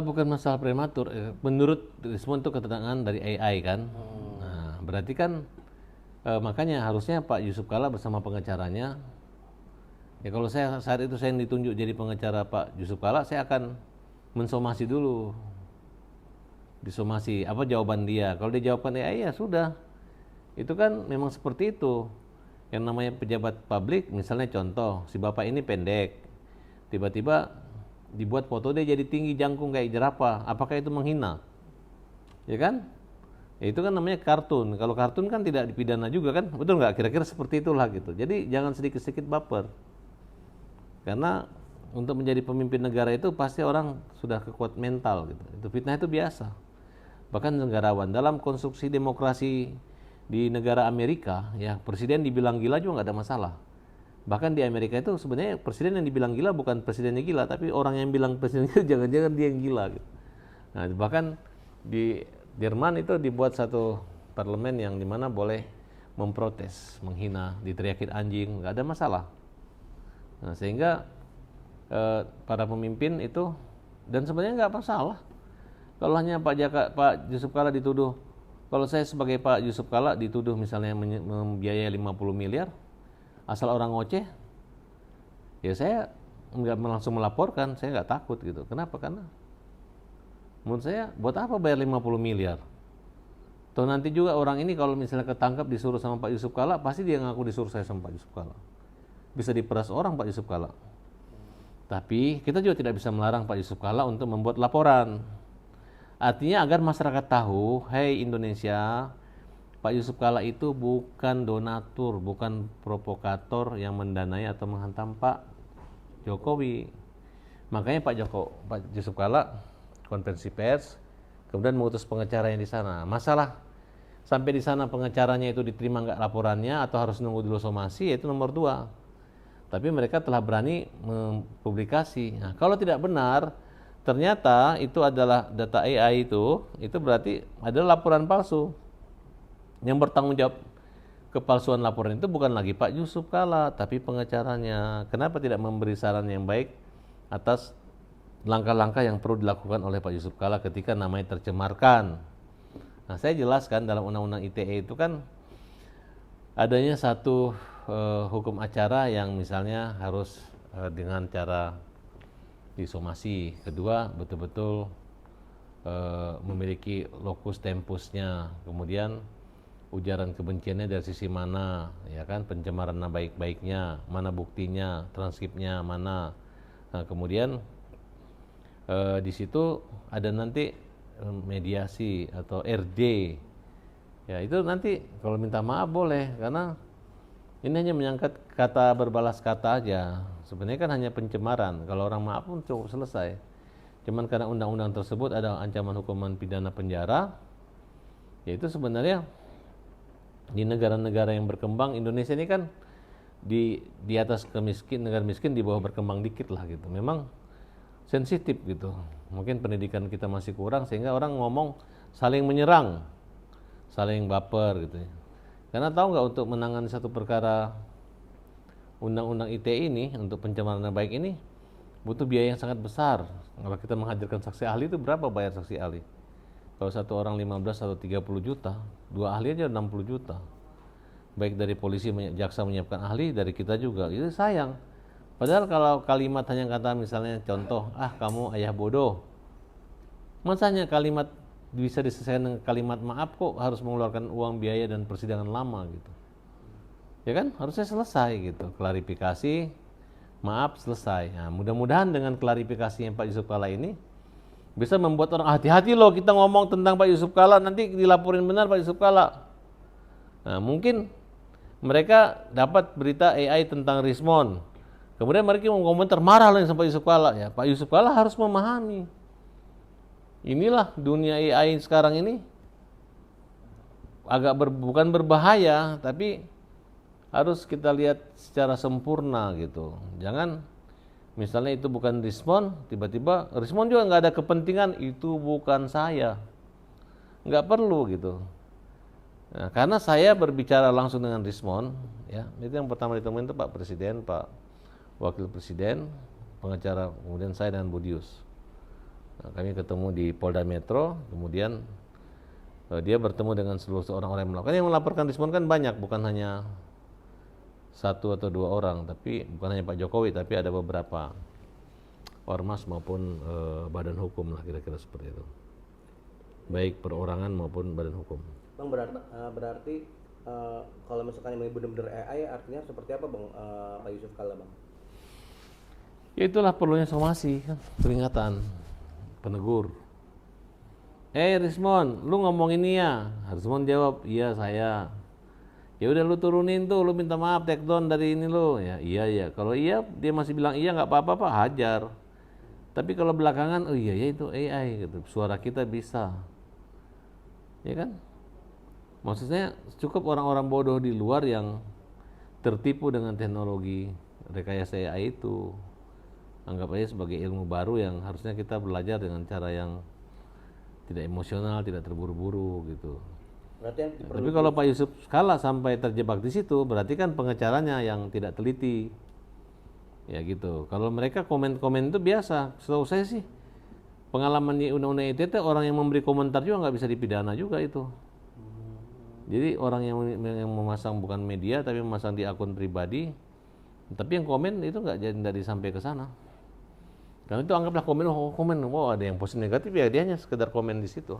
Bukan masalah prematur. Menurut Rismon itu keterangan dari AI kan. Nah, berarti kan makanya harusnya Pak Yusuf Kala bersama pengacaranya. Ya kalau saya saat itu saya ditunjuk jadi pengacara Pak Yusuf Kala, saya akan mensomasi dulu. Disomasi apa jawaban dia. Kalau dia jawaban AI ya sudah. Itu kan memang seperti itu. Yang namanya pejabat publik, misalnya contoh, si bapak ini pendek. Tiba-tiba dibuat foto dia jadi tinggi jangkung kayak jerapah. Apakah itu menghina? Ya kan? Ya itu kan namanya kartun. Kalau kartun kan tidak dipidana juga kan? Betul nggak? Kira-kira seperti itulah gitu. Jadi jangan sedikit-sedikit baper. Karena untuk menjadi pemimpin negara itu pasti orang sudah kekuat mental gitu. Itu fitnah itu biasa. Bahkan negarawan dalam konstruksi demokrasi di negara Amerika, ya presiden dibilang gila juga nggak ada masalah. Bahkan di Amerika itu sebenarnya presiden yang dibilang gila bukan presidennya gila, tapi orang yang bilang presiden gila jangan-jangan dia yang gila gitu. Nah, bahkan di Jerman itu dibuat satu parlemen yang dimana boleh memprotes, menghina, diteriakin anjing, nggak ada masalah. Nah, sehingga para pemimpin itu dan sebenarnya nggak masalah. Kalau hanya Pak Yusuf Kala dituduh, kalau saya sebagai Pak Yusuf Kala dituduh misalnya membiayai 50 miliar, asal orang ngoceh, ya saya nggak langsung melaporkan, saya nggak takut gitu. Kenapa? Karena menurut saya buat apa bayar 50 miliar? Toh nanti juga orang ini kalau misalnya ketangkap disuruh sama Pak Yusuf Kala, pasti dia ngaku disuruh saya sama Pak Yusuf Kala. Bisa diperas orang Pak Yusuf Kala. Tapi kita juga tidak bisa melarang Pak Yusuf Kala untuk membuat laporan. Artinya agar masyarakat tahu, hey Indonesia, Pak Yusuf Kala itu bukan donatur, bukan provokator yang mendanai atau menghantam Pak Jokowi. Makanya Pak Yusuf Kala konferensi pers, kemudian mengutus pengacaranya di sana. Masalah sampai di sana pengacaranya itu diterima nggak laporannya atau harus nunggu dulu somasi, yaitu nomor dua. Tapi mereka telah berani mempublikasi. Nah, kalau tidak benar, ternyata itu adalah data AI itu berarti adalah laporan palsu. Yang bertanggung jawab kepalsuan laporan itu bukan lagi Pak Yusuf Kala, tapi pengacaranya. Kenapa tidak memberi saran yang baik atas langkah-langkah yang perlu dilakukan oleh Pak Yusuf Kala ketika namanya tercemarkan? Nah, saya jelaskan dalam Undang-Undang ITE itu kan adanya satu hukum acara yang misalnya harus dengan cara disomasi. Kedua, betul-betul memiliki lokus tempusnya. Kemudian ujaran kebenciannya dari sisi mana, ya kan, pencemaran baik-baiknya, mana buktinya, transkripnya mana. Nah, kemudian di situ ada nanti mediasi atau RD. Ya, itu nanti kalau minta maaf boleh, karena ini hanya menyangkut kata berbalas kata aja. Sebenarnya kan hanya pencemaran. Kalau orang maaf pun cukup selesai. Cuman karena undang-undang tersebut ada ancaman hukuman pidana penjara, yaitu sebenarnya di negara-negara yang berkembang, Indonesia ini kan di atas negara miskin, di bawah berkembang dikit lah gitu. Memang sensitif gitu. Mungkin pendidikan kita masih kurang sehingga orang ngomong saling menyerang, saling baper gitu ya. Karena tahu nggak, untuk menangani satu perkara undang-undang ITE ini, untuk pencemaran nama baik ini butuh biaya yang sangat besar. Kalau kita menghadirkan saksi ahli itu berapa bayar saksi ahli? Kalau satu orang 15 atau 30 juta, dua ahli aja 60 juta. Baik dari polisi, jaksa menyiapkan ahli, dari kita juga. Itu sayang. Padahal kalau kalimat hanya kata misalnya contoh, kamu ayah bodoh. Masanya kalimat bisa diselesaikan dengan kalimat maaf, kok harus mengeluarkan uang biaya dan persidangan lama gitu. Ya kan, harusnya selesai gitu. Klarifikasi, maaf, selesai. Nah, mudah-mudahan dengan klarifikasi yang Pak Yusuf Kala ini bisa membuat orang hati-hati loh, kita ngomong tentang Pak Yusuf Kala nanti dilaporin benar Pak Yusuf Kala. Nah, mungkin mereka dapat berita AI tentang Rismon. Kemudian mereka mau komentar, marah loh sama Pak Yusuf Kala. Ya, Pak Yusuf Kala harus memahami. Inilah dunia AI sekarang ini agak bukan berbahaya, tapi harus kita lihat secara sempurna gitu. Jangan misalnya itu bukan Rismon, tiba-tiba Rismon juga nggak ada kepentingan, itu bukan saya. Nggak perlu gitu. Nah, karena saya berbicara langsung dengan Rismon, ya, itu yang pertama ditemuin itu Pak Presiden, Pak Wakil Presiden, pengacara, kemudian saya dan Budius. Nah, kami ketemu di Polda Metro, kemudian dia bertemu dengan seluruh orang-orang yang melakukan. Yang melaporkan Rismon kan banyak, bukan hanya 1 atau 2 orang, tapi bukan hanya Pak Jokowi, tapi ada beberapa ormas maupun badan hukum lah, kira-kira seperti itu. Baik perorangan maupun badan hukum. Bang, berarti kalau misalkan ini benar-benar AI artinya seperti apa Bang, Pak Yusuf Kalla Bang? Ya itulah perlunya somasi, kan? Peringatan, penegur. Rismon, lu ngomong ini ya? Rismon jawab, iya saya. Ya udah lu turunin tuh, lu minta maaf, take down dari ini lu. Ya iya. Kalau iya dia masih bilang iya nggak apa-apa Pak, hajar. Tapi kalau belakangan, oh iya ya itu AI gitu. Suara kita bisa. Ya kan? Maksudnya cukup orang-orang bodoh di luar yang tertipu dengan teknologi rekayasa AI itu. Anggap aja sebagai ilmu baru yang harusnya kita belajar dengan cara yang tidak emosional, tidak terburu-buru gitu. Tapi kalau Pak Yusuf Kalla sampai terjebak di situ, berarti kan pengecaranya yang tidak teliti. Ya gitu. Kalau mereka komen-komen itu biasa. Setahu saya sih, pengalaman di Undang-Undang ITE orang yang memberi komentar juga nggak bisa dipidana juga itu. Jadi orang yang memasang bukan media tapi memasang di akun pribadi, tapi yang komen itu nggak disampai ke sana. Karena itu anggaplah komen, ada yang positif negatif ya dia hanya sekedar komen di situ.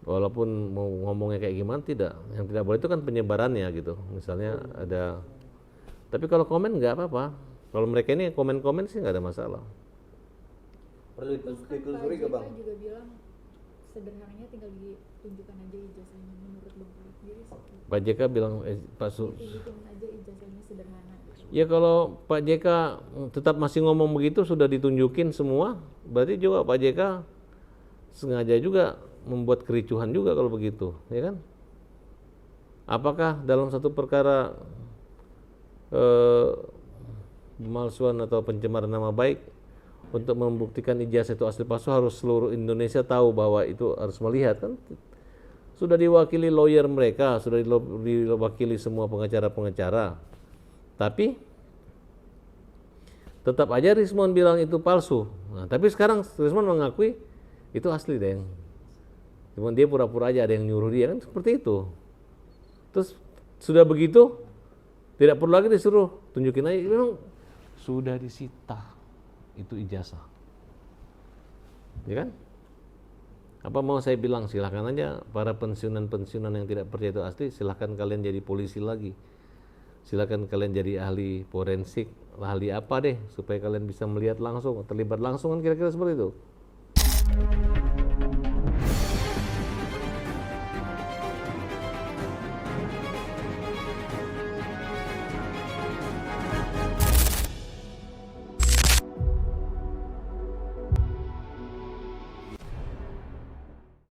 Walaupun mau ngomongnya kayak gimana tidak, yang tidak boleh itu kan penyebarannya gitu. Misalnya ada, tapi kalau komen nggak apa-apa. Kalau mereka ini komen-komen sih nggak ada masalah. Perlu ditelusuri ke Bang. Pak juga bilang sederhananya tinggal ditunjukkan aja ijazahnya menurut Bang sendiri. Pak JK bilang Pak tunjukin aja ijazahnya sederhana. Ya kalau Pak JK tetap masih ngomong begitu sudah ditunjukin semua, berarti juga Pak JK sengaja juga membuat kericuhan juga kalau begitu, ya kan? Apakah dalam satu perkara pemalsuan atau pencemaran nama baik untuk membuktikan ijazah itu asli palsu harus seluruh Indonesia tahu bahwa itu harus melihat kan? Sudah diwakili lawyer mereka, sudah diwakili semua pengacara-pengacara. Tapi tetap aja Rismon bilang itu palsu. Nah, tapi sekarang Rismon mengakui itu asli deh. Cuman dia pura-pura aja ada yang nyuruh dia kan seperti itu. Terus sudah begitu tidak perlu lagi disuruh tunjukin aja, memang sudah disita itu ijazah. Ya kan? Apa mau saya bilang, silahkan aja para pensiunan-pensiunan yang tidak percaya itu asli, silahkan kalian jadi polisi lagi. Silakan kalian jadi ahli forensik, ahli apa deh, supaya kalian bisa melihat langsung, terlibat langsung kan kira-kira seperti itu.